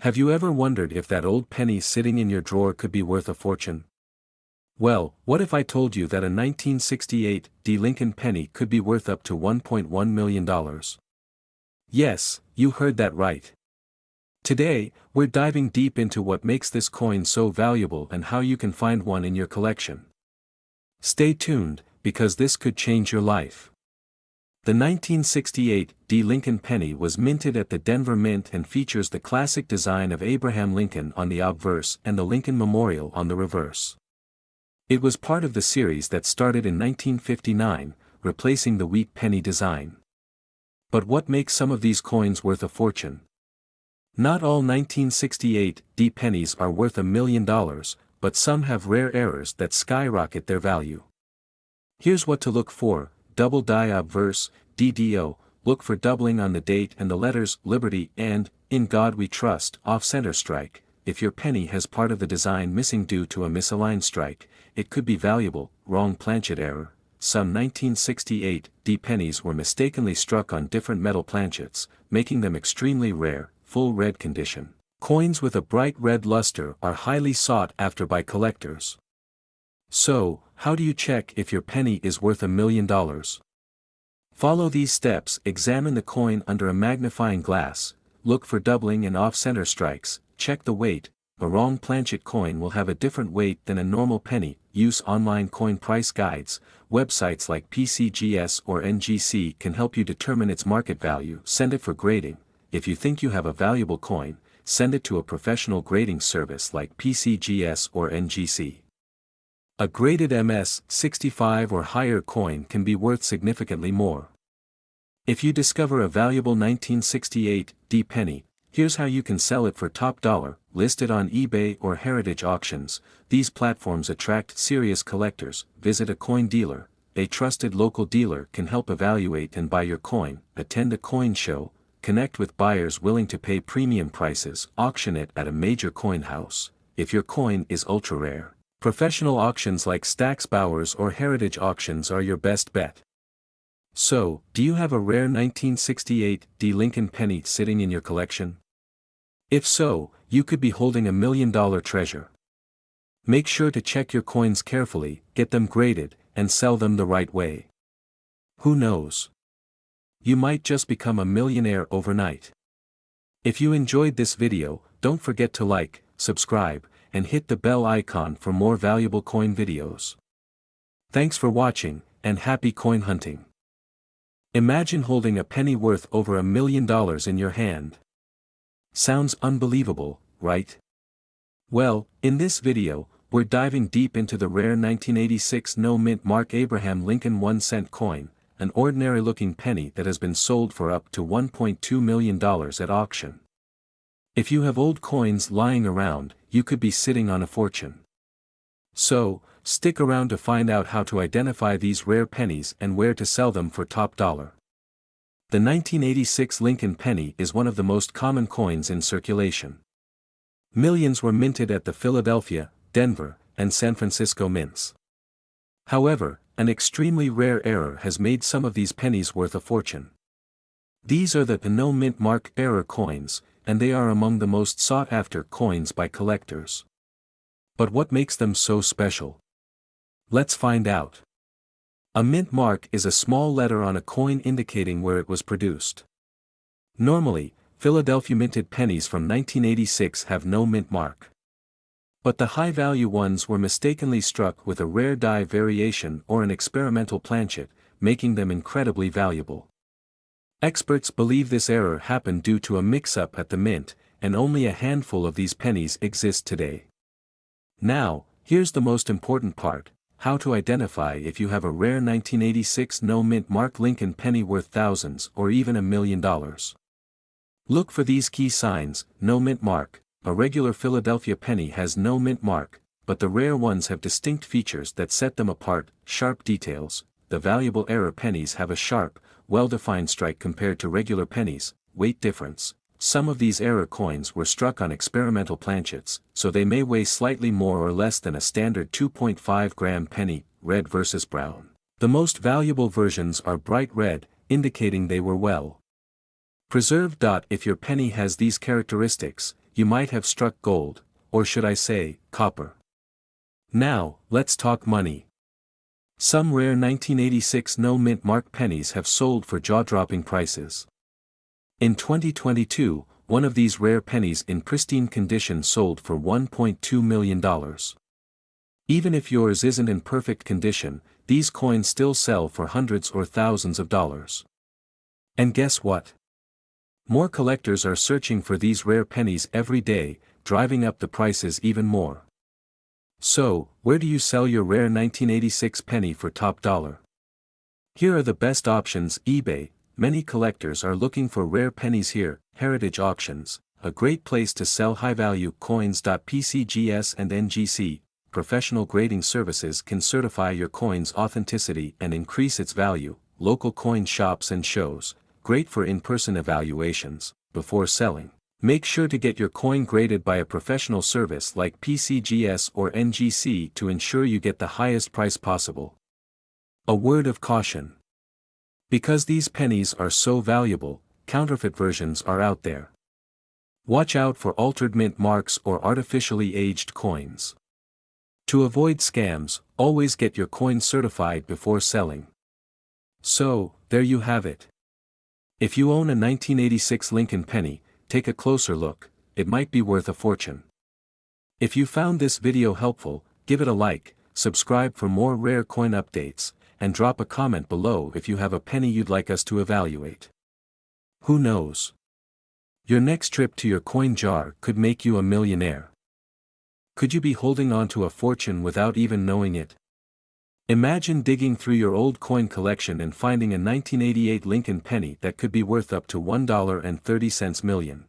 Have you ever wondered if that old penny sitting in your drawer could be worth a fortune? Well, what if I told you that a 1968 D. Lincoln penny could be worth up to $1.1 million? Yes, you heard that right. Today, we're diving deep into what makes this coin so valuable and how you can find one in your collection. Stay tuned, because this could change your life. The 1968 D. Lincoln penny was minted at the Denver Mint and features the classic design of Abraham Lincoln on the obverse and the Lincoln Memorial on the reverse. It was part of the series that started in 1959, replacing the wheat penny design. But what makes some of these coins worth a fortune? Not all 1968 D pennies are worth $1 million, but some have rare errors that skyrocket their value. Here's what to look for: double die obverse, DDO, look for doubling on the date and the letters Liberty and In God We Trust off-center strike. If your penny has part of the design missing due to a misaligned strike, it could be valuable. Wrong planchet error. Some 1968 D pennies were mistakenly struck on different metal planchets, making them extremely rare. Full red condition. Coins with a bright red luster are highly sought after by collectors. So, how do you check if your penny is worth $1 million? Follow these steps. Examine the coin under a magnifying glass, look for doubling and off-center strikes, check the weight. A wrong planchet coin will have a different weight than a normal penny. Use online coin price guides. Websites like PCGS or NGC can help you determine its market value. Send it for grading. If you think you have a valuable coin, send it to a professional grading service like PCGS or NGC. A graded MS-65 or higher coin can be worth significantly more. If you discover a valuable 1968 D penny, here's how you can sell it for top dollar. List it on eBay or heritage auctions. These platforms attract serious collectors. Visit a coin dealer. A trusted local dealer can help evaluate and buy your coin. Attend a coin show. Connect with buyers willing to pay premium prices. Auction it at a major coin house. If your coin is ultra rare, professional auctions like Stack's Bowers or heritage auctions are your best bet. So, do you have a rare 1968 D. Lincoln penny sitting in your collection? If so, you could be holding $1 million treasure. Make sure to check your coins carefully, get them graded, and sell them the right way. Who knows? You might just become a millionaire overnight. If you enjoyed this video, don't forget to like, subscribe, and hit the bell icon for more valuable coin videos. Thanks for watching, and happy coin hunting. Imagine holding a penny worth over $1 million in your hand. Sounds unbelievable, right? Well, in this video, we're diving deep into the rare 1986 no-mint mark Abraham Lincoln 1-cent coin, an ordinary-looking penny that has been sold for up to $1.2 million at auction. If you have old coins lying around, you could be sitting on a fortune. So, stick around to find out how to identify these rare pennies and where to sell them for top dollar. The 1986 Lincoln penny is one of the most common coins in circulation. Millions were minted at the Philadelphia, Denver, and San Francisco mints. However, an extremely rare error has made some of these pennies worth a fortune. These are the no-mint mark error coins, and they are among the most sought-after coins by collectors. But what makes them so special? Let's find out. A mint mark is a small letter on a coin indicating where it was produced. Normally, Philadelphia minted pennies from 1986 have no mint mark. But the high-value ones were mistakenly struck with a rare die variation or an experimental planchet, making them incredibly valuable. Experts believe this error happened due to a mix-up at the mint, and only a handful of these pennies exist today. Now, here's the most important part: how to identify if you have a rare 1986 no-mint mark Lincoln penny worth thousands or even $1 million. Look for these key signs: no mint mark. A regular Philadelphia penny has no mint mark, but the rare ones have distinct features that set them apart. Sharp details. The valuable error pennies have a sharp, well-defined strike compared to regular pennies. Weight difference. Some of these error coins were struck on experimental planchets, so they may weigh slightly more or less than a standard 2.5-gram penny. Red versus brown. The most valuable versions are bright red, indicating they were well preserved. If your penny has these characteristics, you might have struck gold, or should I say, copper. Now, let's talk money. Some rare 1986 no-mint mark pennies have sold for jaw-dropping prices. In 2022, one of these rare pennies in pristine condition sold for $1.2 million. Even if yours isn't in perfect condition, these coins still sell for hundreds or thousands of dollars. And guess what? More collectors are searching for these rare pennies every day, driving up the prices even more. So, where do you sell your rare 1986 penny for top dollar? Here are the best options: eBay. Many collectors are looking for rare pennies here. Heritage auctions, a great place to sell high-value coins. PCGS and NGC, professional grading services can certify your coin's authenticity and increase its value. Local coin shops and shows, great for in-person evaluations. Before selling, make sure to get your coin graded by a professional service like PCGS or NGC to ensure you get the highest price possible. A word of caution. Because these pennies are so valuable, counterfeit versions are out there. Watch out for altered mint marks or artificially aged coins. To avoid scams, always get your coin certified before selling. So, there you have it. If you own a 1986 Lincoln penny, take a closer look, it might be worth a fortune. If you found this video helpful, give it a like, subscribe for more rare coin updates, and drop a comment below if you have a penny you'd like us to evaluate. Who knows? Your next trip to your coin jar could make you a millionaire. Could you be holding on to a fortune without even knowing it? Imagine digging through your old coin collection and finding a 1988 Lincoln penny that could be worth up to $1.30 million.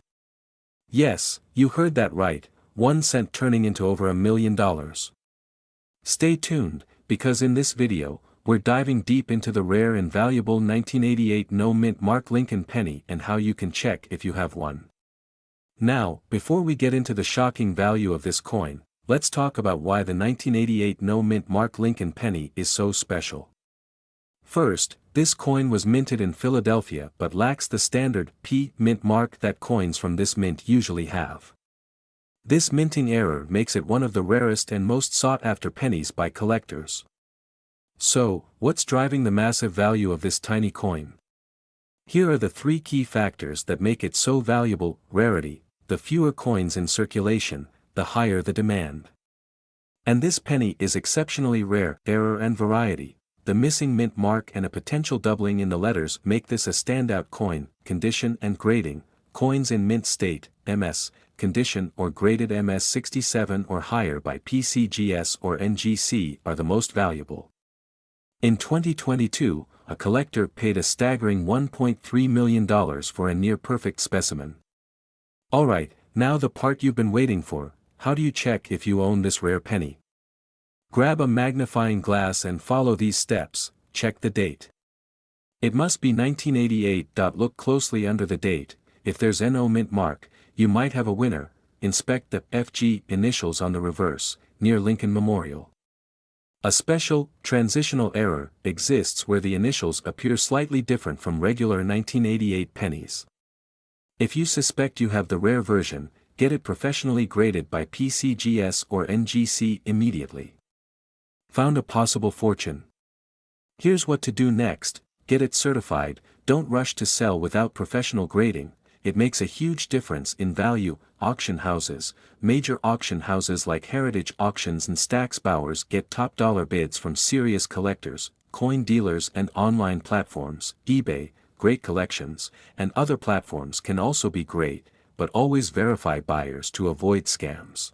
Yes, you heard that right, 1 cent turning into over $1 million. Stay tuned, because in this video, we're diving deep into the rare and valuable 1988 no-mint mark Lincoln penny and how you can check if you have one. Now, before we get into the shocking value of this coin, let's talk about why the 1988 no-mint mark Lincoln penny is so special. First, this coin was minted in Philadelphia but lacks the standard P mint mark that coins from this mint usually have. This minting error makes it one of the rarest and most sought-after pennies by collectors. So, what's driving the massive value of this tiny coin? Here are the 3 key factors that make it so valuable: rarity, the fewer coins in circulation, the higher the demand. And this penny is exceptionally rare. Error and variety, the missing mint mark and a potential doubling in the letters make this a standout coin. Condition and grading, coins in mint state, MS, condition or graded MS 67 or higher by PCGS or NGC are the most valuable. In 2022, a collector paid a staggering $1.3 million for a near-perfect specimen. Alright, now the part you've been waiting for: how do you check if you own this rare penny? Grab a magnifying glass and follow these steps. Check the date. It must be 1988. Look closely under the date. If there's no mint mark, you might have a winner. Inspect the FG initials on the reverse, near Lincoln Memorial. A special, transitional error exists where the initials appear slightly different from regular 1988 pennies. If you suspect you have the rare version, get it professionally graded by PCGS or NGC immediately. Found a possible fortune? Here's what to do next: get it certified. Don't rush to sell without professional grading, it makes a huge difference in value. Auction houses, major auction houses like Heritage Auctions and Stack's Bowers get top dollar bids from serious collectors. Coin dealers and online platforms, eBay, great collections, and other platforms can also be great, but always verify buyers to avoid scams.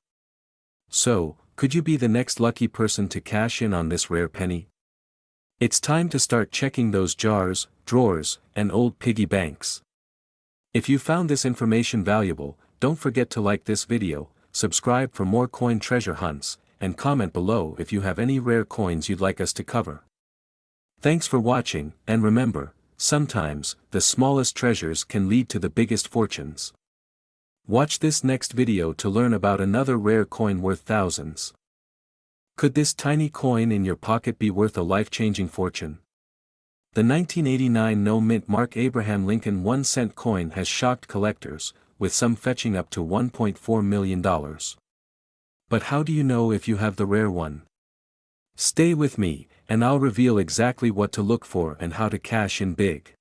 So, could you be the next lucky person to cash in on this rare penny? It's time to start checking those jars, drawers, and old piggy banks. If you found this information valuable, don't forget to like this video, subscribe for more coin treasure hunts, and comment below if you have any rare coins you'd like us to cover. Thanks for watching, and remember, sometimes, the smallest treasures can lead to the biggest fortunes. Watch this next video to learn about another rare coin worth thousands. Could this tiny coin in your pocket be worth a life-changing fortune? The 1989 no-mint mark Abraham Lincoln 1 cent coin has shocked collectors, with some fetching up to $1.4 million. But how do you know if you have the rare one? Stay with me, and I'll reveal exactly what to look for and how to cash in big.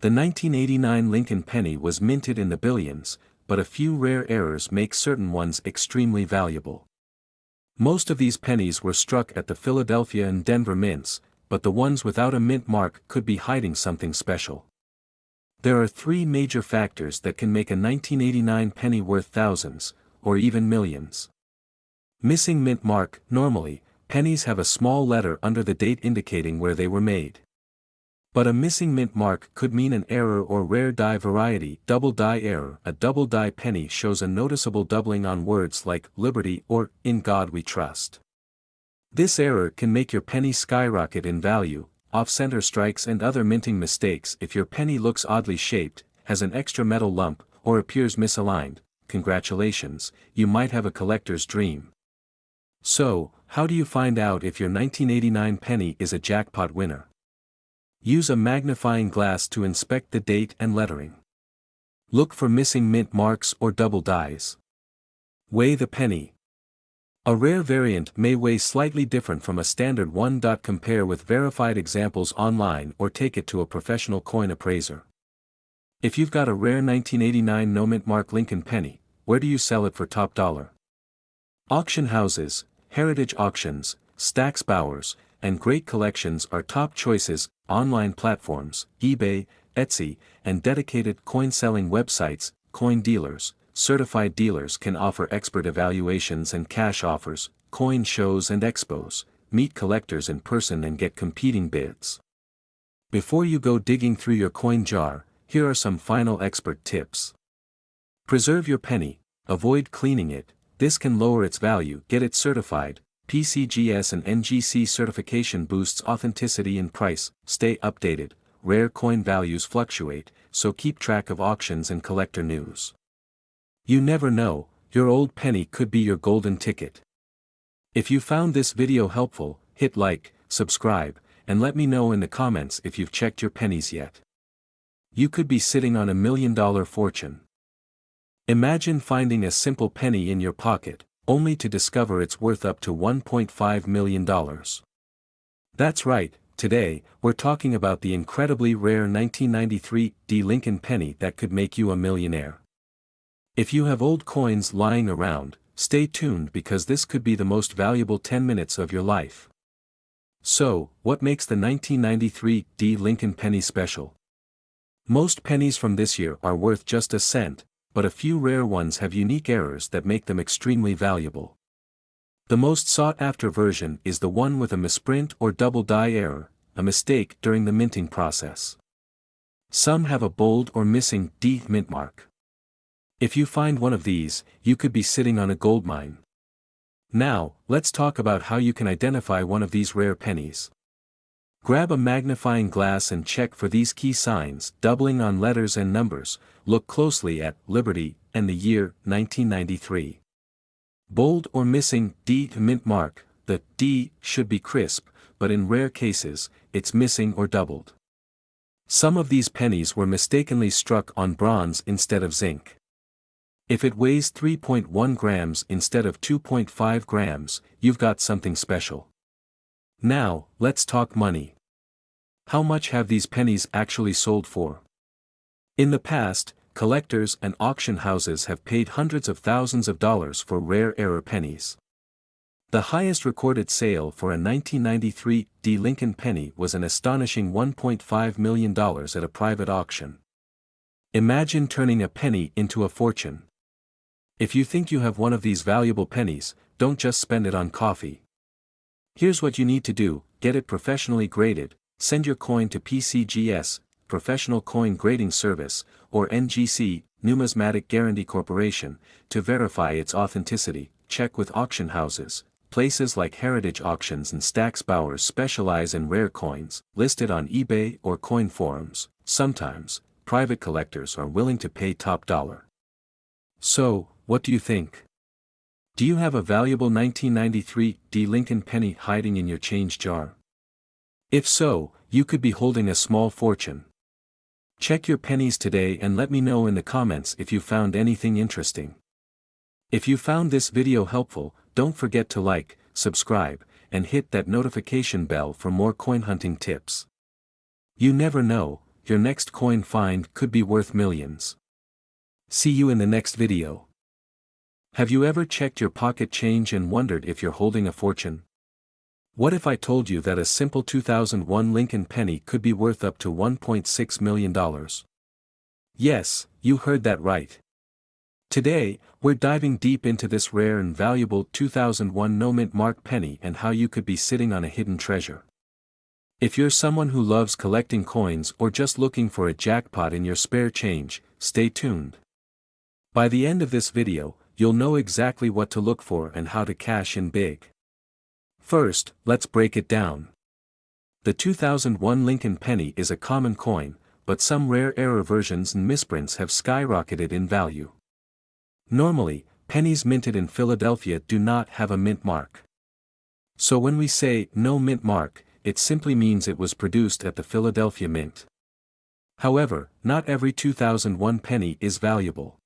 The 1989 Lincoln penny was minted in the billions, but a few rare errors make certain ones extremely valuable. Most of these pennies were struck at the Philadelphia and Denver mints, but the ones without a mint mark could be hiding something special. There are three major factors that can make a 1989 penny worth thousands, or even millions. Missing mint mark. Normally, pennies have a small letter under the date indicating where they were made. But a missing mint mark could mean an error or rare die variety. Double die error. A double die penny shows a noticeable doubling on words like liberty or in God we trust. This error can make your penny skyrocket in value. Off-center strikes and other minting mistakes. If your penny looks oddly shaped, has an extra metal lump, or appears misaligned, congratulations, you might have a collector's dream. So, how do you find out if your 1989 penny is a jackpot winner? Use a magnifying glass to inspect the date and lettering. Look for missing mint marks or double dies. Weigh the penny. A rare variant may weigh slightly different from a standard one. Compare with verified examples online or take it to a professional coin appraiser. If you've got a rare 1989 no mint mark Lincoln penny, where do you sell it for top dollar? Auction houses, heritage auctions, Stack's Bowers, and great collections are top choices. Online platforms, eBay, Etsy, and dedicated coin-selling websites, coin dealers, certified dealers can offer expert evaluations and cash offers. Coin shows and expos, meet collectors in person and get competing bids. Before you go digging through your coin jar, here are some final expert tips. Preserve your penny, avoid cleaning it, this can lower its value. Get it certified. PCGS and NGC certification boosts authenticity and price. Stay updated. Rare coin values fluctuate, so keep track of auctions and collector news. You never know, your old penny could be your golden ticket. If you found this video helpful, hit like, subscribe, and let me know in the comments if you've checked your pennies yet. You could be sitting on $1 million fortune. Imagine finding a simple penny in your pocket, only to discover it's worth up to $1.5 million. That's right, today, we're talking about the incredibly rare 1993 Lincoln penny that could make you a millionaire. If you have old coins lying around, stay tuned because this could be the most valuable 10 minutes of your life. So, what makes the 1993 Lincoln penny special? Most pennies from this year are worth just a cent, but a few rare ones have unique errors that make them extremely valuable. The most sought-after version is the one with a misprint or double die error, a mistake during the minting process. Some have a bold or missing D mint mark. If you find one of these, you could be sitting on a goldmine. Now, let's talk about how you can identify one of these rare pennies. Grab a magnifying glass and check for these key signs. Doubling on letters and numbers. Look closely at Liberty and the year 1993. Bold or missing D mint mark. The D should be crisp, but in rare cases, it's missing or doubled. Some of these pennies were mistakenly struck on bronze instead of zinc. If it weighs 3.1 grams instead of 2.5 grams, you've got something special. Now, let's talk money. How much have these pennies actually sold for? In the past, collectors and auction houses have paid hundreds of thousands of dollars for rare error pennies. The highest recorded sale for a 1993 Lincoln penny was an astonishing $1.5 million at a private auction. Imagine turning a penny into a fortune. If you think you have one of these valuable pennies, don't just spend it on coffee. Here's what you need to do: get it professionally graded, send your coin to PCGS, Professional Coin Grading Service, or NGC, Numismatic Guarantee Corporation, to verify its authenticity. Check with auction houses. Places like Heritage Auctions and Stack's Bowers specialize in rare coins, listed on eBay or coin forums. Sometimes, private collectors are willing to pay top dollar. So, what do you think? Do you have a valuable 1993 Lincoln penny hiding in your change jar? If so, you could be holding a small fortune. Check your pennies today and let me know in the comments if you found anything interesting. If you found this video helpful, don't forget to like, subscribe, and hit that notification bell for more coin hunting tips. You never know, your next coin find could be worth millions. See you in the next video. Have you ever checked your pocket change and wondered if you're holding a fortune? What if I told you that a simple 2001 Lincoln penny could be worth up to $1.6 million? Yes, you heard that right. Today, we're diving deep into this rare and valuable 2001 no-mint mark penny and how you could be sitting on a hidden treasure. If you're someone who loves collecting coins or just looking for a jackpot in your spare change, stay tuned. By the end of this video, you'll know exactly what to look for and how to cash in big. First, let's break it down. The 2001 Lincoln penny is a common coin, but some rare error versions and misprints have skyrocketed in value. Normally, pennies minted in Philadelphia do not have a mint mark. So when we say no mint mark, it simply means it was produced at the Philadelphia Mint. However, not every 2001 penny is valuable.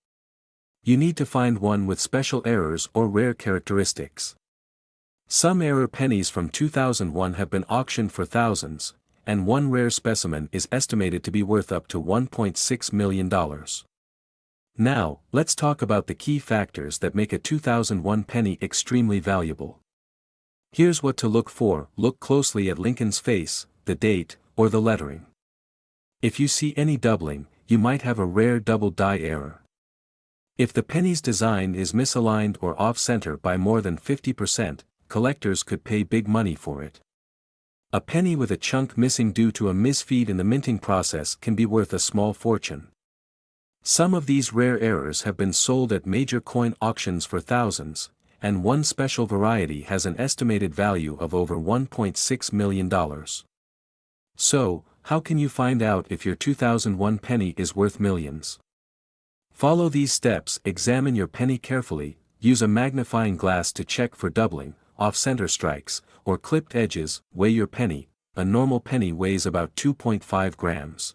You need to find one with special errors or rare characteristics. Some error pennies from 2001 have been auctioned for thousands, and one rare specimen is estimated to be worth up to $1.6 million. Now, let's talk about the key factors that make a 2001 penny extremely valuable. Here's what to look for: look closely at Lincoln's face, the date, or the lettering. If you see any doubling, you might have a rare double die error. If the penny's design is misaligned or off-center by more than 50%, collectors could pay big money for it. A penny with a chunk missing due to a misfeed in the minting process can be worth a small fortune. Some of these rare errors have been sold at major coin auctions for thousands, and one special variety has an estimated value of over $1.6 million. So, how can you find out if your 2001 penny is worth millions? Follow these steps: examine your penny carefully, use a magnifying glass to check for doubling, off-center strikes, or clipped edges. Weigh your penny. A normal penny weighs about 2.5 grams.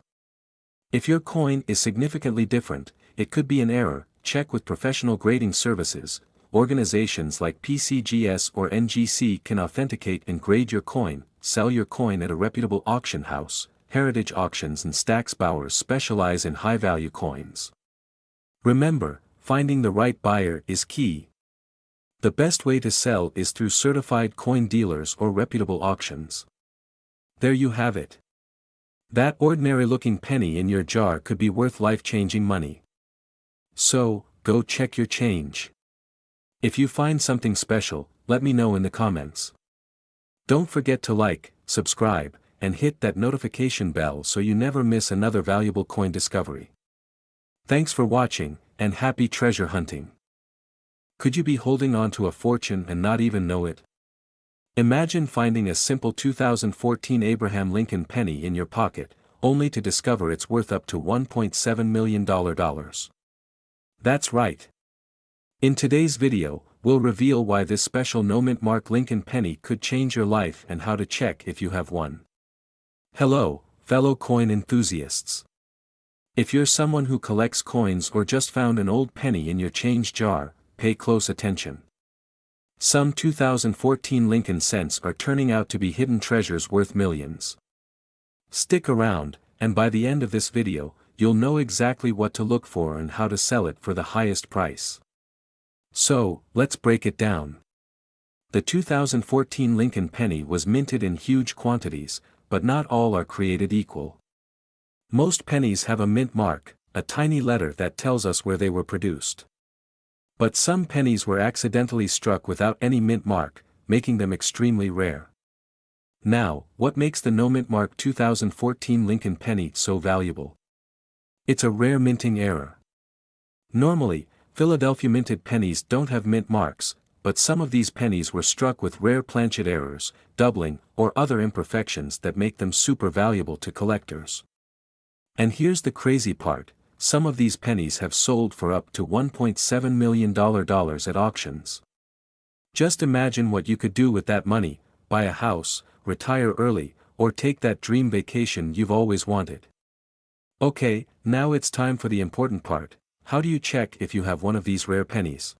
If your coin is significantly different, it could be an error. Check with professional grading services. Organizations like PCGS or NGC can authenticate and grade your coin. Sell your coin at a reputable auction house. Heritage Auctions and Stack's Bowers specialize in high-value coins. Remember, finding the right buyer is key. The best way to sell is through certified coin dealers or reputable auctions. There you have it. That ordinary-looking penny in your jar could be worth life-changing money. So, go check your change. If you find something special, let me know in the comments. Don't forget to like, subscribe, and hit that notification bell so you never miss another valuable coin discovery. Thanks for watching, and happy treasure hunting. Could you be holding on to a fortune and not even know it? Imagine finding a simple 2014 Abraham Lincoln penny in your pocket, only to discover it's worth up to $1.7 million. That's right. In today's video, we'll reveal why this special no-mint mark Lincoln penny could change your life and how to check if you have one. Hello, fellow coin enthusiasts. If you're someone who collects coins or just found an old penny in your change jar, pay close attention. Some 2014 Lincoln cents are turning out to be hidden treasures worth millions. Stick around, and by the end of this video, you'll know exactly what to look for and how to sell it for the highest price. So, let's break it down. The 2014 Lincoln penny was minted in huge quantities, but not all are created equal. Most pennies have a mint mark, a tiny letter that tells us where they were produced. But some pennies were accidentally struck without any mint mark, making them extremely rare. Now, what makes the no-mint mark 2014 Lincoln penny so valuable? It's a rare minting error. Normally, Philadelphia minted pennies don't have mint marks, but some of these pennies were struck with rare planchet errors, doubling, or other imperfections that make them super valuable to collectors. And here's the crazy part: some of these pennies have sold for up to $1.7 million at auctions. Just imagine what you could do with that money: buy a house, retire early, or take that dream vacation you've always wanted. Okay, now it's time for the important part. How do you check if you have one of these rare pennies?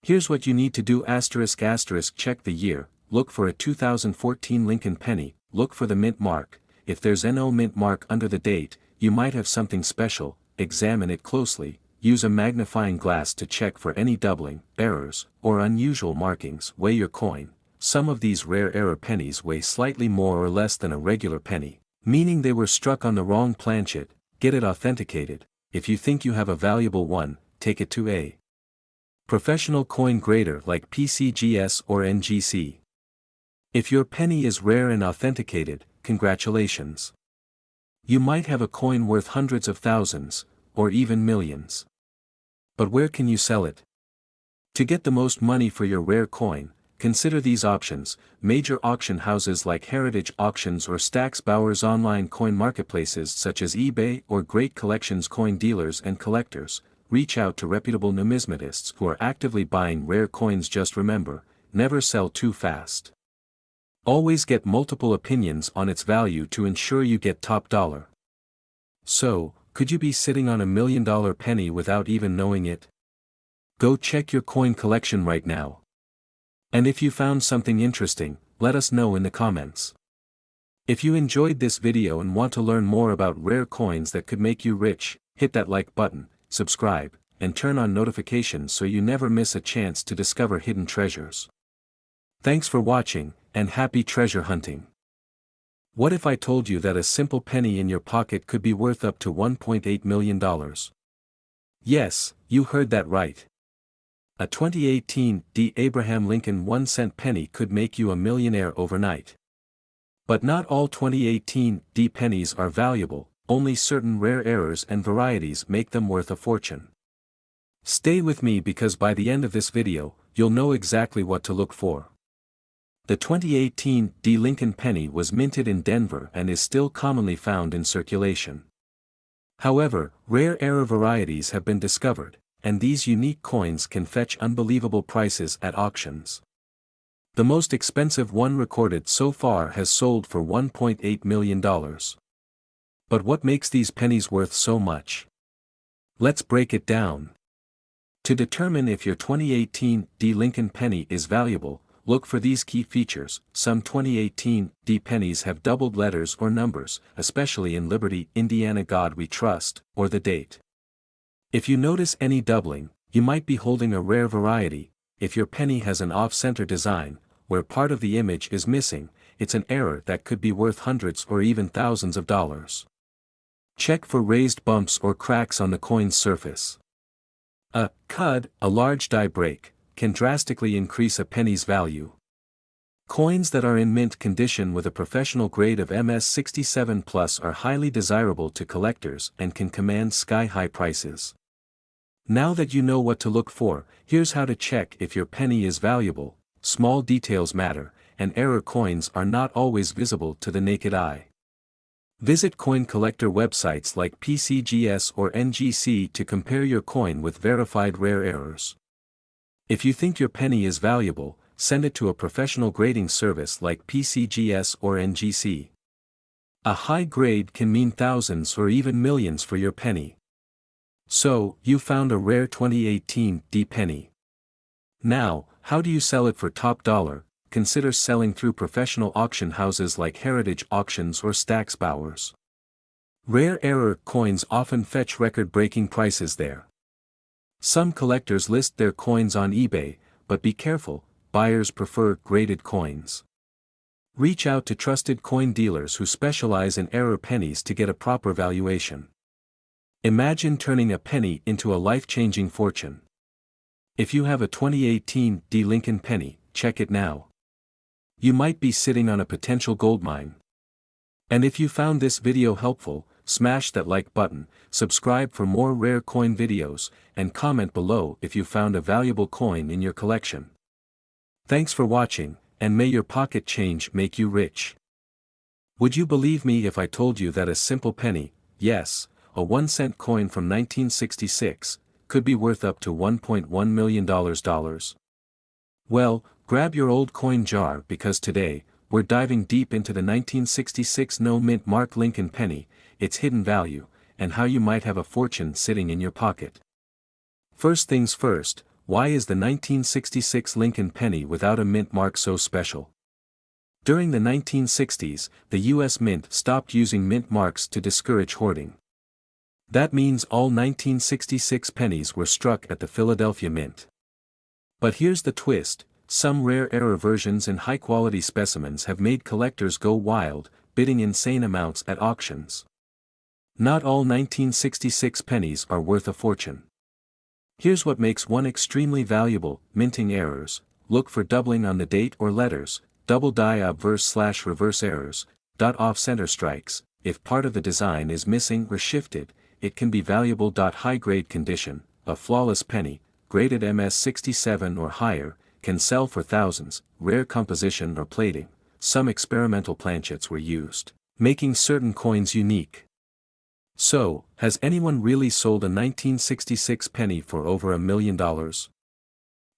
Here's what you need to do: check the year, look for a 2014 Lincoln penny, look for the mint mark. If there's no mint mark under the date, you might have something special. Examine it closely, use a magnifying glass to check for any doubling, errors, or unusual markings. Weigh your coin. Some of these rare error pennies weigh slightly more or less than a regular penny, meaning they were struck on the wrong planchet. Get it authenticated. If you think you have a valuable one, take it to a professional coin grader like PCGS or NGC. If your penny is rare and authenticated, congratulations. You might have a coin worth hundreds of thousands, or even millions. But where can you sell it? To get the most money for your rare coin, consider these options: major auction houses like Heritage Auctions or Stack's Bowers, online coin marketplaces such as eBay or Great Collections, coin dealers and collectors. Reach out to reputable numismatists who are actively buying rare coins. Just remember, never sell too fast. Always get multiple opinions on its value to ensure you get top dollar. So, could you be sitting on $1 million penny without even knowing it? Go check your coin collection right now. And if you found something interesting, let us know in the comments. If you enjoyed this video and want to learn more about rare coins that could make you rich, hit that like button, subscribe, and turn on notifications so you never miss a chance to discover hidden treasures. Thanks for watching, and happy treasure hunting. What if I told you that a simple penny in your pocket could be worth up to $1.8 million? Yes, you heard that right. A 2018 Abraham Lincoln 1-cent penny could make you a millionaire overnight. But not all 2018 pennies are valuable. Only certain rare errors and varieties make them worth a fortune. Stay with me because by the end of this video, you'll know exactly what to look for. The 2018 Lincoln penny was minted in Denver and is still commonly found in circulation. However, rare error varieties have been discovered, and these unique coins can fetch unbelievable prices at auctions. The most expensive one recorded so far has sold for $1.8 million. But what makes these pennies worth so much? Let's break it down. To determine if your 2018 Lincoln penny is valuable, look for these key features. Some 2018 pennies have doubled letters or numbers, especially in Liberty, Indiana, God We Trust, or the date. If you notice any doubling, you might be holding a rare variety. If your penny has an off-center design, where part of the image is missing, it's an error that could be worth hundreds or even thousands of dollars. Check for raised bumps or cracks on the coin's surface. A cud, a large die break, can drastically increase a penny's value. Coins that are in mint condition with a professional grade of MS67+ are highly desirable to collectors and can command sky-high prices. Now that you know what to look for, here's how to check if your penny is valuable. Small details matter, and error coins are not always visible to the naked eye. Visit coin collector websites like PCGS or NGC to compare your coin with verified rare errors. If you think your penny is valuable, send it to a professional grading service like PCGS or NGC. A high grade can mean thousands or even millions for your penny. So, you found a rare 2018 penny. Now, how do you sell it for top dollar? Consider selling through professional auction houses like Heritage Auctions or Stack's Bowers. Rare error coins often fetch record-breaking prices there. Some collectors list their coins on eBay, but be careful, buyers prefer graded coins. Reach out to trusted coin dealers who specialize in error pennies to get a proper valuation. Imagine turning a penny into a life-changing fortune. If you have a 2018 Lincoln penny, check it now. You might be sitting on a potential goldmine. And if you found this video helpful, smash that like button, subscribe for more rare coin videos, and comment below if you found a valuable coin in your collection. Thanks for watching, and may your pocket change make you rich. Would you believe me if I told you that a simple penny, yes, a 1-cent coin from 1966, could be worth up to $1.1 million? Well, grab your old coin jar because today, we're diving deep into the 1966 no mint mark Lincoln penny, its hidden value, and how you might have a fortune sitting in your pocket. First things first, why is the 1966 Lincoln penny without a mint mark so special? During the 1960s, the U.S. Mint stopped using mint marks to discourage hoarding. That means all 1966 pennies were struck at the Philadelphia Mint. But here's the twist, some rare error versions and high-quality specimens have made collectors go wild, bidding insane amounts at auctions. Not all 1966 pennies are worth a fortune. Here's what makes one extremely valuable: minting errors. Look for doubling on the date or letters, double die obverse/reverse errors, off-center strikes. If part of the design is missing or shifted, it can be valuable. High-grade condition, a flawless penny, graded MS-67 or higher, can sell for thousands. Rare composition or plating, some experimental planchets were used, making certain coins unique. So, has anyone really sold a 1966 penny for over $1 million?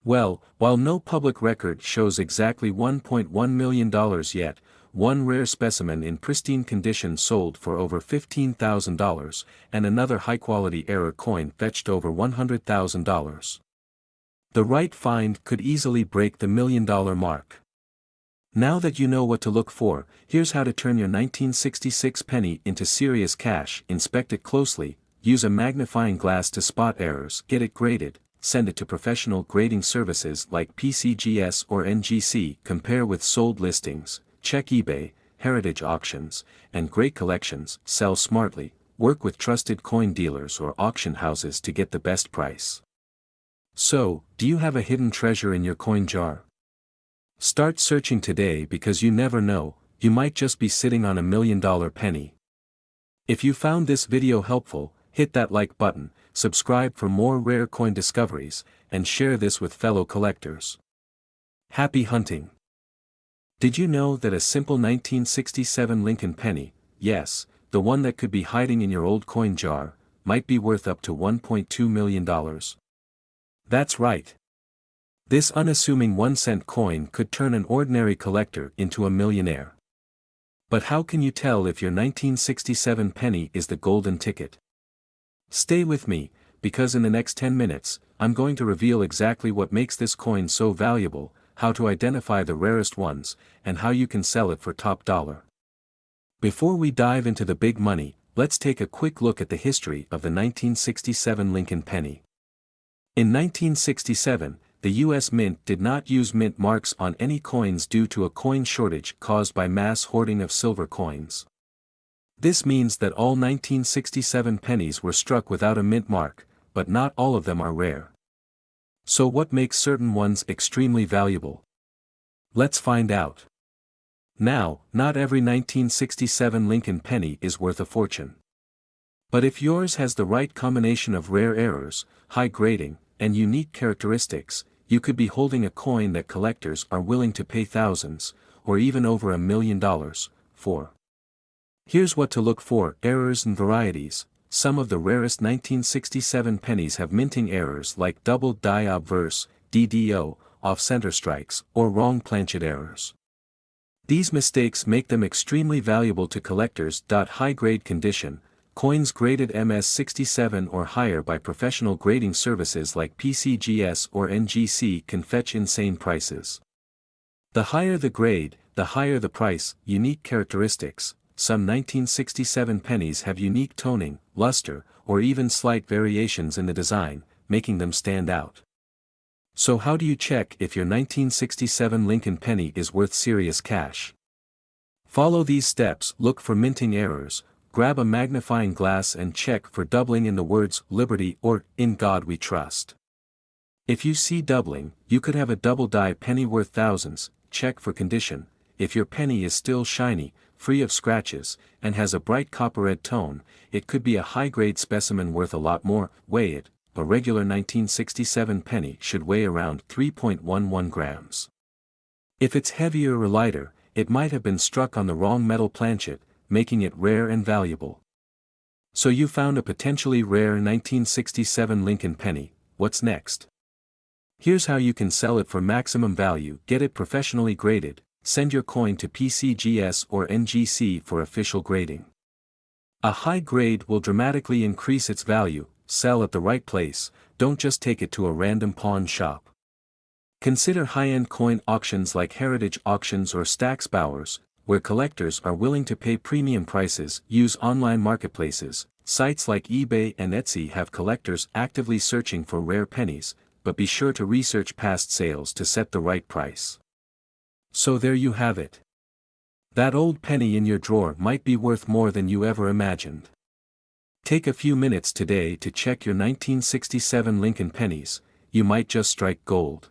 Well, while no public record shows exactly $1.1 million yet, one rare specimen in pristine condition sold for over $15,000, and another high-quality error coin fetched over $100,000. The right find could easily break the $1 million mark. Now that you know what to look for, here's how to turn your 1966 penny into serious cash. Inspect it closely, use a magnifying glass to spot errors, get it graded, send it to professional grading services like PCGS or NGC, compare with sold listings, check eBay, heritage auctions, and great collections. Sell smartly, work with trusted coin dealers or auction houses to get the best price. So, do you have a hidden treasure in your coin jar? Start searching today, because you never know, you might just be sitting on $1 million penny. If you found this video helpful, hit that like button, subscribe for more rare coin discoveries, and share this with fellow collectors. Happy hunting! Did you know that a simple 1967 Lincoln penny, yes, the one that could be hiding in your old coin jar, might be worth up to $1.2 million? That's right. This unassuming 1-cent coin could turn an ordinary collector into a millionaire. But how can you tell if your 1967 penny is the golden ticket? Stay with me, because in the next 10 minutes, I'm going to reveal exactly what makes this coin so valuable, how to identify the rarest ones, and how you can sell it for top dollar. Before we dive into the big money, let's take a quick look at the history of the 1967 Lincoln penny. In 1967, the U.S. Mint did not use mint marks on any coins due to a coin shortage caused by mass hoarding of silver coins. This means that all 1967 pennies were struck without a mint mark, but not all of them are rare. So what makes certain ones extremely valuable? Let's find out. Now, not every 1967 Lincoln penny is worth a fortune. But if yours has the right combination of rare errors, high grading, and unique characteristics, you could be holding a coin that collectors are willing to pay thousands, or even over $1 million, for. Here's what to look for: errors and varieties. Some of the rarest 1967 pennies have minting errors like double die obverse, DDO, off-center strikes, or wrong planchet errors. These mistakes make them extremely valuable to collectors. High-grade condition. Coins graded MS-67 or higher by professional grading services like PCGS or NGC can fetch insane prices. The higher the grade, the higher the price. Unique characteristics. Some 1967 pennies have unique toning, luster, or even slight variations in the design, making them stand out. So how do you check if your 1967 Lincoln penny is worth serious cash? Follow these steps. Look for minting errors. Grab a magnifying glass and check for doubling in the words "Liberty" or "In God We Trust." If you see doubling, you could have a double die penny worth thousands. Check for condition. If your penny is still shiny, free of scratches, and has a bright copper red tone, it could be a high-grade specimen worth a lot more. Weigh it. A regular 1967 penny should weigh around 3.11 grams. If it's heavier or lighter, it might have been struck on the wrong metal planchet, making it rare and valuable. So you found a potentially rare 1967 Lincoln penny. What's next? Here's how you can sell it for maximum value. Get it professionally graded. Send your coin to PCGS or NGC for official grading. A high grade will dramatically increase its value. Sell at the right place, don't just take it to a random pawn shop. Consider high-end coin auctions like heritage auctions or Stack's Bowers, where collectors are willing to pay premium prices. Use online marketplaces. Sites like eBay and Etsy have collectors actively searching for rare pennies, but be sure to research past sales to set the right price. So there you have it. That old penny in your drawer might be worth more than you ever imagined. Take a few minutes today to check your 1967 Lincoln pennies. You might just strike gold.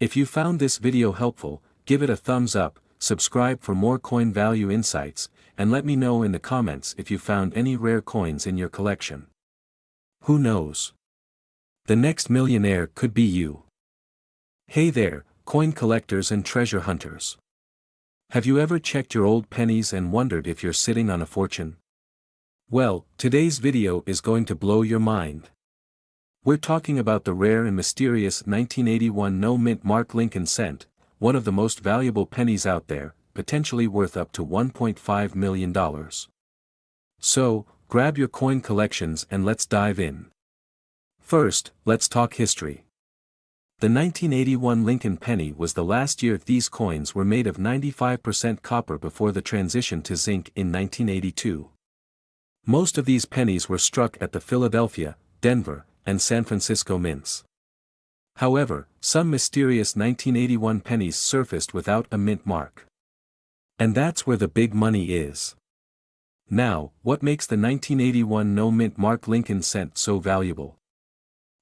If you found this video helpful, give it a thumbs up, subscribe for more coin value insights, and let me know in the comments if you found any rare coins in your collection. Who knows? The next millionaire could be you. Hey there, coin collectors and treasure hunters. Have you ever checked your old pennies and wondered if you're sitting on a fortune? Well, today's video is going to blow your mind. We're talking about the rare and mysterious 1981 no-mint mark Lincoln cent, one of the most valuable pennies out there, potentially worth up to $1.5 million. So, grab your coin collections and let's dive in. First, let's talk history. The 1981 Lincoln penny was the last year these coins were made of 95% copper before the transition to zinc in 1982. Most of these pennies were struck at the Philadelphia, Denver, and San Francisco mints. However, some mysterious 1981 pennies surfaced without a mint mark. And that's where the big money is. Now, what makes the 1981 no-mint mark Lincoln cent so valuable?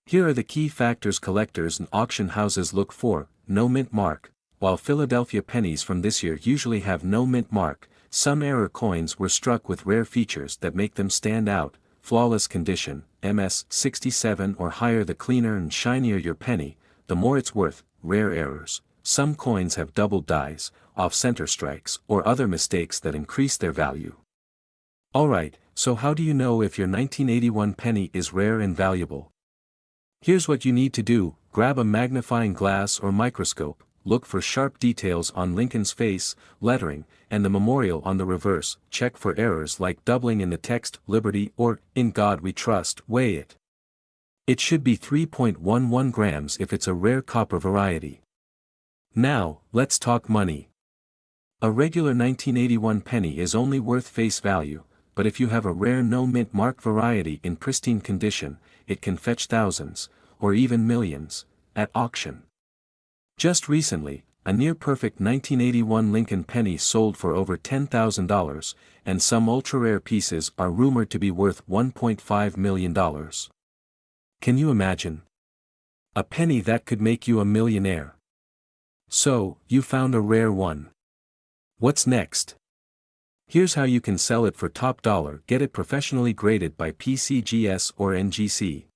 Here are the key factors collectors and auction houses look for. No mint mark. While Philadelphia pennies from this year usually have no mint mark, some error coins were struck with rare features that make them stand out. Flawless condition, MS-67 or higher. The cleaner and shinier your penny, the more it's worth. Rare errors. Some coins have double dies, off-center strikes, or other mistakes that increase their value. Alright, so how do you know if your 1981 penny is rare and valuable? Here's what you need to do. Grab a magnifying glass or microscope, look for sharp details on Lincoln's face, lettering, and the memorial on the reverse. Check for errors like doubling in the text, Liberty, or, In God We Trust. Weigh it. It should be 3.11 grams if it's a rare copper variety. Now, let's talk money. A regular 1981 penny is only worth face value, but if you have a rare no-mint mark variety in pristine condition, it can fetch thousands, or even millions, at auction. Just recently, a near-perfect 1981 Lincoln penny sold for over $10,000, and some ultra-rare pieces are rumored to be worth $1.5 million. Can you imagine? A penny that could make you a millionaire. So, you found a rare one. What's next? Here's how you can sell it for top dollar. Get it professionally graded by PCGS or NGC.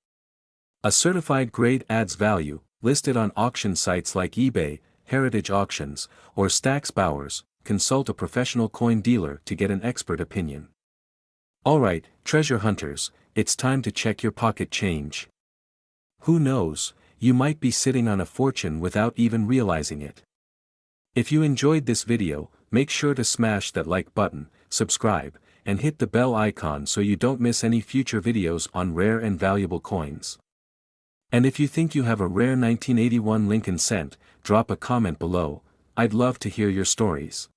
A certified grade adds value, listed on auction sites like eBay, Heritage Auctions, or Stack's Bowers. Consult a professional coin dealer to get an expert opinion. Alright, treasure hunters, it's time to check your pocket change. Who knows, you might be sitting on a fortune without even realizing it. If you enjoyed this video, make sure to smash that like button, subscribe, and hit the bell icon so you don't miss any future videos on rare and valuable coins. And if you think you have a rare 1981 Lincoln cent, drop a comment below. I'd love to hear your stories.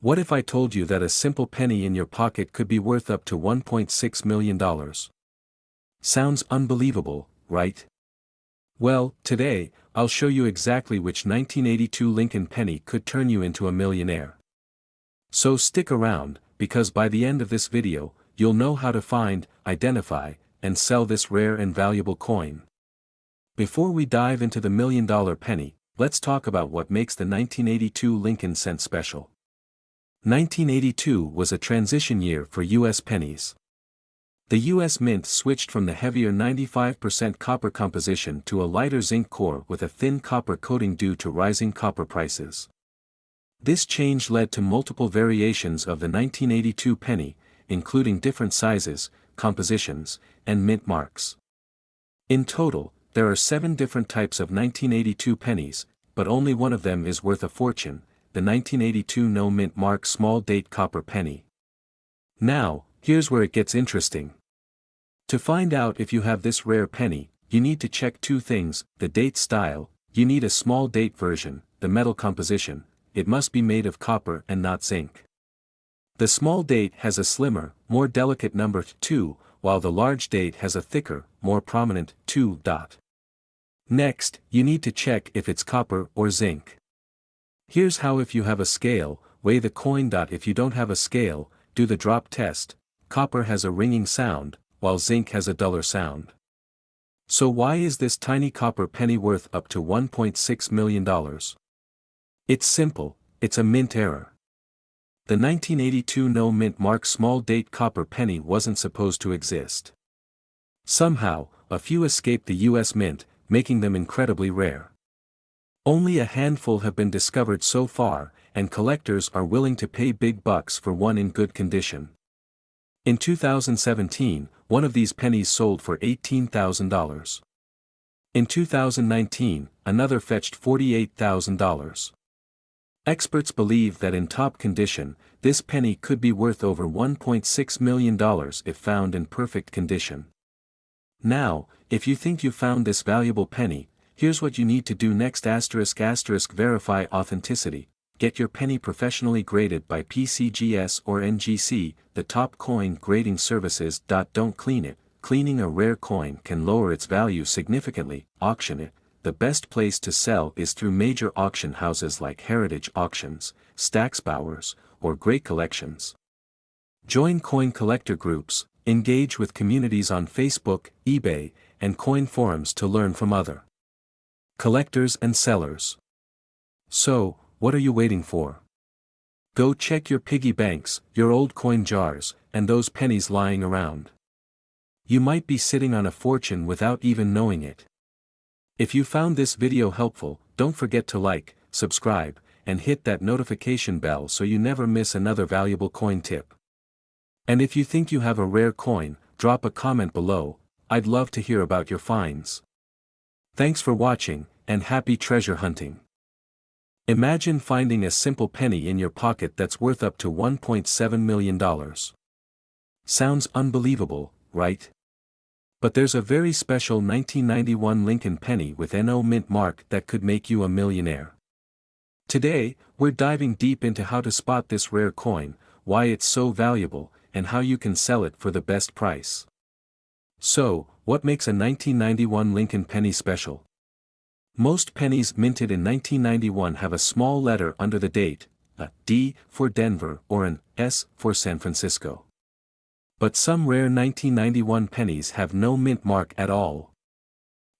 What if I told you that a simple penny in your pocket could be worth up to $1.6 million? Sounds unbelievable, right? Well, today, I'll show you exactly which 1982 Lincoln penny could turn you into a millionaire. So stick around, because by the end of this video, you'll know how to find, identify, and sell this rare and valuable coin. Before we dive into the $1 million penny, let's talk about what makes the 1982 Lincoln cent special. 1982 was a transition year for U.S. pennies. The U.S. Mint switched from the heavier 95% copper composition to a lighter zinc core with a thin copper coating due to rising copper prices. This change led to multiple variations of the 1982 penny, including different sizes, compositions, and mint marks. In total, there are 7 different types of 1982 pennies, but only one of them is worth a fortune, the 1982 no mint mark small date copper penny. Now, Here's where it gets interesting. To find out if you have this rare penny, you need to check two things: the date style. You need a small date version; the metal composition, it must be made of copper and not zinc. The small date has a slimmer, more delicate number 2, while the large date has a thicker, more prominent 2. Next, you need to check if it's copper or zinc. Here's how: if you have a scale, weigh the coin. If you don't have a scale, do the drop test. Copper has a ringing sound, while zinc has a duller sound. So why is this tiny copper penny worth up to $1.6 million? It's simple, it's a mint error. The 1982 no mint mark small date copper penny wasn't supposed to exist. Somehow, a few escaped the US Mint, making them incredibly rare. Only a handful have been discovered so far, and collectors are willing to pay big bucks for one in good condition. In 2017, one of these pennies sold for $18,000. In 2019, another fetched $48,000. Experts believe that in top condition, this penny could be worth over $1.6 million if found in perfect condition. Now, if you think you found this valuable penny, here's what you need to do next: **** verify authenticity. Get your penny professionally graded by PCGS or NGC, the top coin grading services. Don't clean it. Cleaning a rare coin can lower its value significantly. Auction it. The best place to sell is through major auction houses like Heritage Auctions, Stack's Bowers, or Great Collections. Join coin collector groups, engage with communities on Facebook, eBay, and coin forums to learn from other collectors and sellers. So, what are you waiting for? Go check your piggy banks, your old coin jars, and those pennies lying around. You might be sitting on a fortune without even knowing it. If you found this video helpful, don't forget to like, subscribe, and hit that notification bell so you never miss another valuable coin tip. And if you think you have a rare coin, drop a comment below. I'd love to hear about your finds. Thanks for watching, and happy treasure hunting. Imagine finding a simple penny in your pocket that's worth up to $1.7 million. Sounds unbelievable, right? But there's a very special 1991 Lincoln penny with no mint mark that could make you a millionaire. Today, we're diving deep into how to spot this rare coin, why it's so valuable, and how you can sell it for the best price. So, what makes a 1991 Lincoln penny special? Most pennies minted in 1991 have a small letter under the date, a D for Denver or an S for San Francisco. But some rare 1991 pennies have no mint mark at all.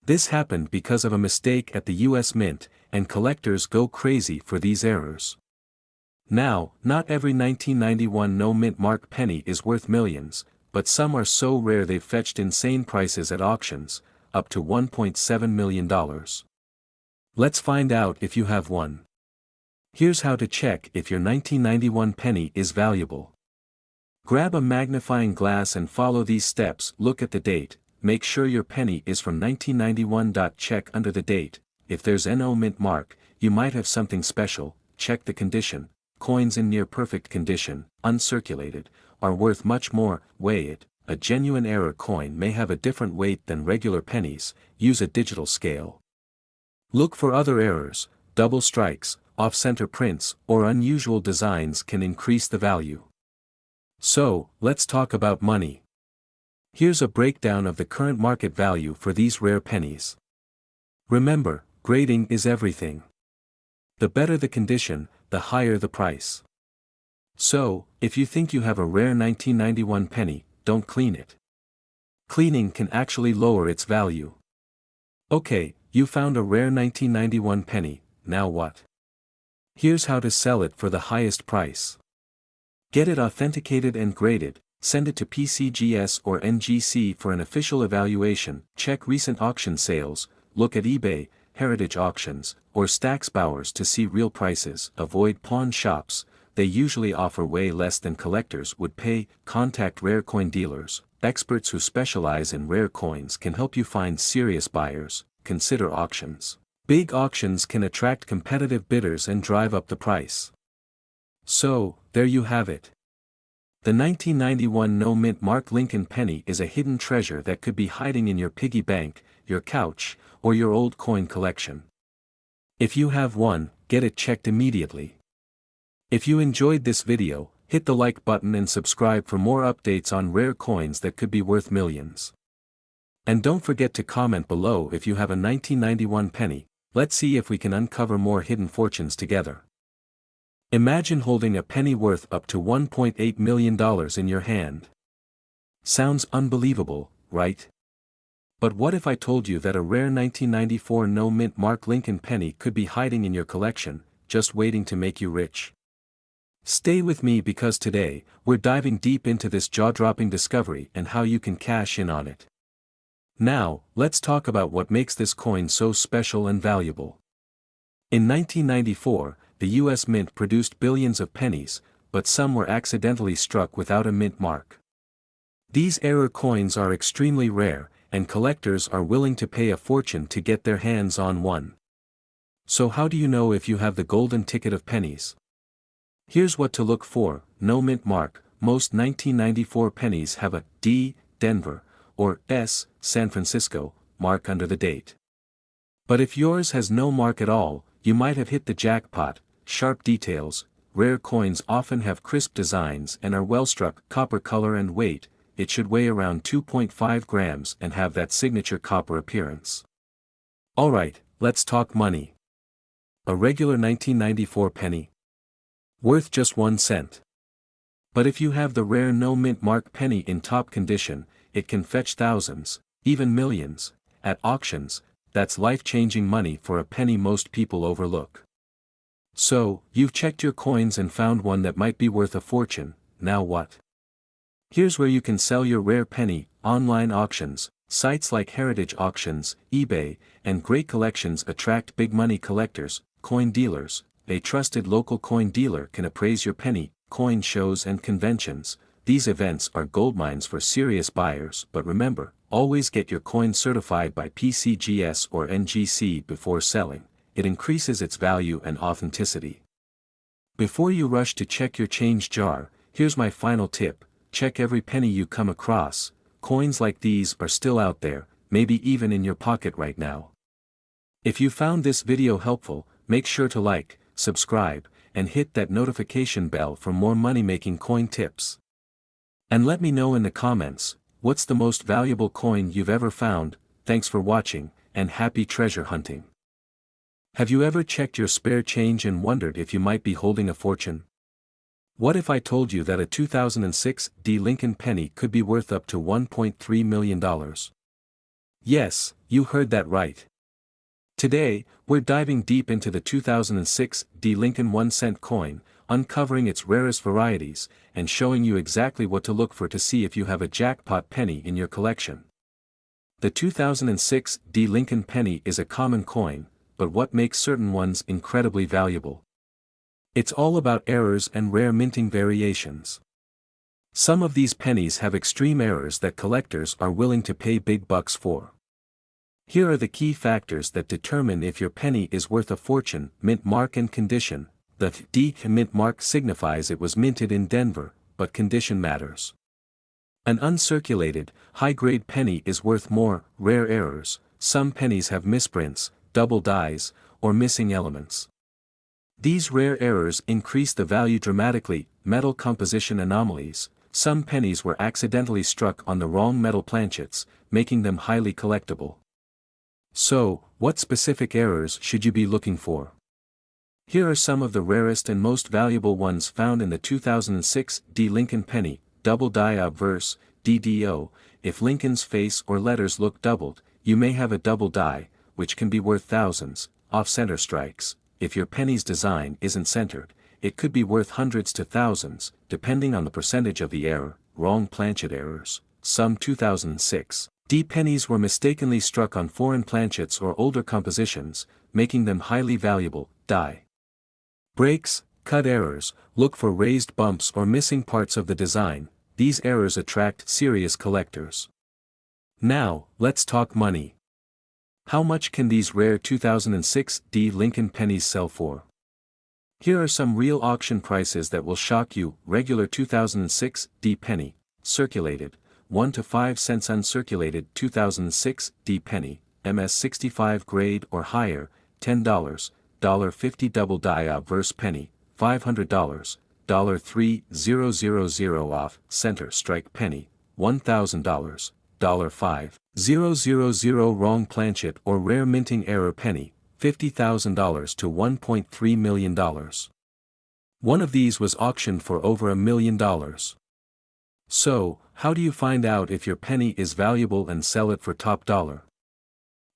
This happened because of a mistake at the US Mint, and collectors go crazy for these errors. Now, not every 1991 no mint mark penny is worth millions, but some are so rare they've fetched insane prices at auctions, up to $1.7 million. Let's find out if you have one. Here's how to check if your 1991 penny is valuable. Grab a magnifying glass and follow these steps. Look at the date, make sure your penny is from 1991. Check under the date. If there's no mint mark, you might have something special. Check the condition. Coins in near perfect condition, uncirculated, are worth much more. Weigh it. A genuine error coin may have a different weight than regular pennies. Use a digital scale. Look for other errors. Double strikes, off-center prints, or unusual designs can increase the value. So, let's talk about money. Here's a breakdown of the current market value for these rare pennies. Remember, grading is everything. The better the condition, the higher the price. So, if you think you have a rare 1991 penny, don't clean it. Cleaning can actually lower its value. Okay, you found a rare 1991 penny, now what? Here's how to sell it for the highest price. Get it authenticated and graded, send it to PCGS or NGC for an official evaluation, check recent auction sales, look at eBay, Heritage Auctions, or Stack's Bowers to see real prices. Avoid pawn shops, they usually offer way less than collectors would pay. Contact rare coin dealers, experts who specialize in rare coins can help you find serious buyers. Consider auctions. Big auctions can attract competitive bidders and drive up the price. So, there you have it. The 1991 no-mint mark Lincoln penny is a hidden treasure that could be hiding in your piggy bank, your couch, or your old coin collection. If you have one, get it checked immediately. If you enjoyed this video, hit the like button and subscribe for more updates on rare coins that could be worth millions. And don't forget to comment below if you have a 1991 penny. Let's see if we can uncover more hidden fortunes together. Imagine holding a penny worth up to $1.8 million in your hand. Sounds unbelievable, right? But what if I told you that a rare 1994 no-mint mark Lincoln penny could be hiding in your collection, just waiting to make you rich? Stay with me because today, we're diving deep into this jaw-dropping discovery and how you can cash in on it. Now, let's talk about what makes this coin so special and valuable. In 1994, the US Mint produced billions of pennies, but some were accidentally struck without a mint mark. These error coins are extremely rare, and collectors are willing to pay a fortune to get their hands on one. So how do you know if you have the golden ticket of pennies? Here's what to look for: no mint mark. Most 1994 pennies have a D, Denver, or S, San Francisco, mark under the date. But if yours has no mark at all, you might have hit the jackpot. Sharp details. Rare coins often have crisp designs and are well-struck. Copper color and weight. It should weigh around 2.5 grams and have that signature copper appearance. Alright, let's talk money. A regular 1994 penny, worth just 1 cent. But if you have the rare no-mint mark penny in top condition, it can fetch thousands, even millions, at auctions. That's life-changing money for a penny most people overlook. So, you've checked your coins and found one that might be worth a fortune. Now what? Here's where you can sell your rare penny: online auctions. Sites like Heritage Auctions, eBay, and Great Collections attract big money collectors. Coin dealers. A trusted local coin dealer can appraise your penny. Coin shows and conventions. These events are goldmines for serious buyers, but remember, always get your coin certified by PCGS or NGC before selling. It increases its value and authenticity. Before you rush to check your change jar, here's my final tip: check every penny you come across. Coins like these are still out there, maybe even in your pocket right now. If you found this video helpful, make sure to like, subscribe, and hit that notification bell for more money-making coin tips. And let me know in the comments, what's the most valuable coin you've ever found? Thanks for watching, and happy treasure hunting. Have you ever checked your spare change and wondered if you might be holding a fortune? What if I told you that a 2006 D Lincoln penny could be worth up to $1.3 million? Yes, you heard that right. Today, we're diving deep into the 2006 D Lincoln 1-cent coin, uncovering its rarest varieties, and showing you exactly what to look for to see if you have a jackpot penny in your collection. The 2006 D Lincoln penny is a common coin, but what makes certain ones incredibly valuable? It's all about errors and rare minting variations. Some of these pennies have extreme errors that collectors are willing to pay big bucks for. Here are the key factors that determine if your penny is worth a fortune: mint mark and condition. The D mint mark signifies it was minted in Denver, but condition matters. An uncirculated, high-grade penny is worth more. Rare errors. Some pennies have misprints, double dies, or missing elements. These rare errors increase the value dramatically. Metal composition anomalies. Some pennies were accidentally struck on the wrong metal planchets, making them highly collectible. So, what specific errors should you be looking for? Here are some of the rarest and most valuable ones found in the 2006 D Lincoln penny. Double die obverse, DDO. If Lincoln's face or letters look doubled, you may have a double die, which can be worth thousands. Off-center strikes. If your penny's design isn't centered, it could be worth hundreds to thousands, depending on the percentage of the error. Wrong planchet errors. Some 2006 D pennies were mistakenly struck on foreign planchets or older compositions, making them highly valuable. Die breaks, cut errors. Look for raised bumps or missing parts of the design. These errors attract serious collectors. Now, let's talk money. How much can these rare 2006 D Lincoln pennies sell for? Here are some real auction prices that will shock you. Regular 2006 D penny, circulated, 1 to 5 cents. Uncirculated 2006 D penny, MS65 grade or higher, $10, $1.50. Double die obverse penny, $500, $3,000 off. Center strike penny, $1,000, $5,000. Wrong planchet or rare minting error penny, $50,000 to $1.3 million. One of these was auctioned for over $1 million. So, how do you find out if your penny is valuable and sell it for top dollar?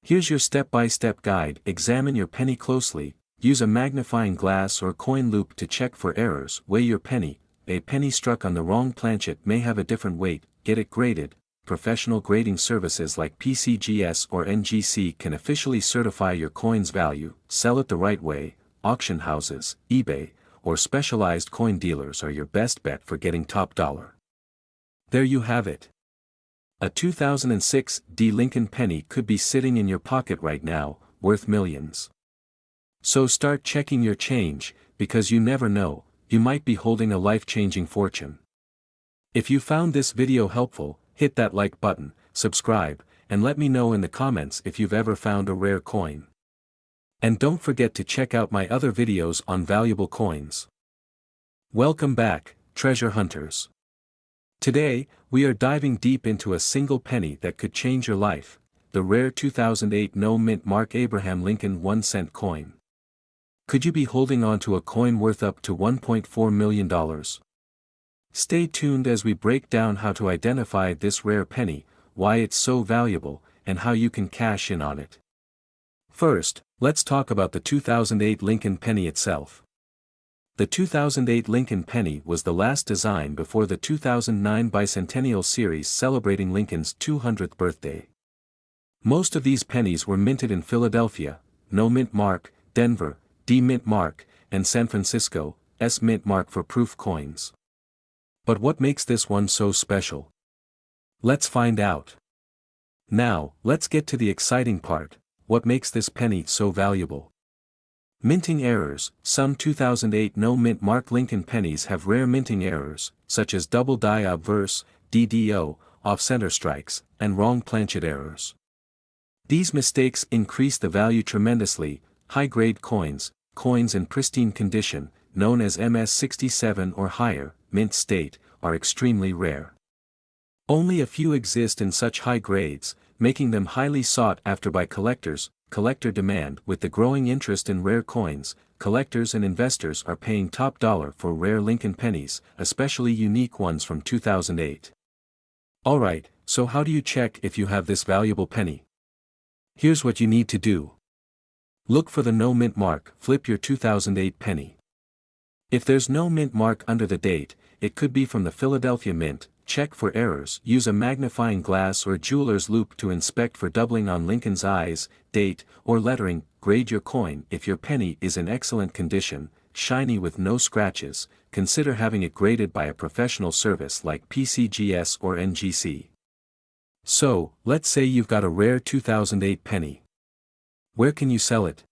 Here's your step-by-step guide. Examine your penny closely, use a magnifying glass or coin loop to check for errors. Weigh your penny. A penny struck on the wrong planchet may have a different weight. Get it graded. Professional grading services like PCGS or NGC can officially certify your coin's value. Sell it the right way. Auction houses, eBay, or specialized coin dealers are your best bet for getting top dollar. There you have it. A 2006 D Lincoln penny could be sitting in your pocket right now, worth millions. So start checking your change, because you never know, you might be holding a life-changing fortune. If you found this video helpful, hit that like button, subscribe, and let me know in the comments if you've ever found a rare coin. And don't forget to check out my other videos on valuable coins. Welcome back, treasure hunters. Today, we are diving deep into a single penny that could change your life, the rare 2008 no-mint mark Abraham Lincoln 1-cent coin. Could you be holding on to a coin worth up to $1.4 million? Stay tuned as we break down how to identify this rare penny, why it's so valuable, and how you can cash in on it. First, let's talk about the 2008 Lincoln penny itself. The 2008 Lincoln penny was the last design before the 2009 bicentennial series celebrating Lincoln's 200th birthday. Most of these pennies were minted in Philadelphia, no mint mark, Denver, D mint mark, and San Francisco, S mint mark for proof coins. But what makes this one so special? Let's find out. Now, let's get to the exciting part. What makes this penny so valuable? Minting errors. Some 2008 no-mint mark Lincoln pennies have rare minting errors, such as double die obverse, DDO, off-center strikes, and wrong planchet errors. These mistakes increase the value tremendously. High-grade coins, coins in pristine condition, known as MS67 or higher, mint state, are extremely rare. Only a few exist in such high grades, making them highly sought after by collectors. Collector demand. With the growing interest in rare coins, collectors and investors are paying top dollar for rare Lincoln pennies, especially unique ones from 2008. Alright, so how do you check if you have this valuable penny? Here's what you need to do. Look for the no mint mark. Flip your 2008 penny. If there's no mint mark under the date, it could be from the Philadelphia Mint. Check for errors. Use a magnifying glass or jeweler's loupe to inspect for doubling on Lincoln's eyes, date, or lettering. Grade your coin. If your penny is in excellent condition, shiny with no scratches, consider having it graded by a professional service like PCGS or NGC. So, let's say you've got a rare 2008 penny. Where can you sell it?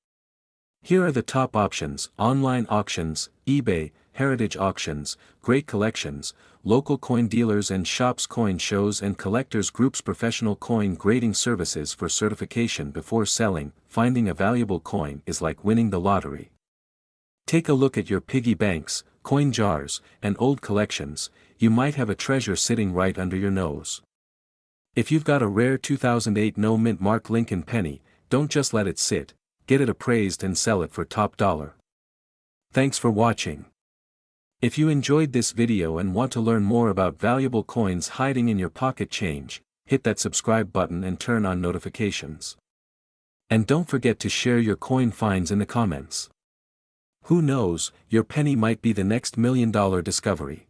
Here are the top options: online auctions, eBay, heritage auctions, great collections, local coin dealers and shops, coin shows and collectors groups, professional coin grading services for certification before selling. Finding a valuable coin is like winning the lottery. Take a look at your piggy banks, coin jars, and old collections. You might have a treasure sitting right under your nose. If you've got a rare 2008 no-mint mark Lincoln penny, don't just let it sit. Get it appraised and sell it for top dollar. Thanks for watching. If you enjoyed this video and want to learn more about valuable coins hiding in your pocket change, hit that subscribe button and turn on notifications. And don't forget to share your coin finds in the comments. Who knows, your penny might be the next $1 million discovery.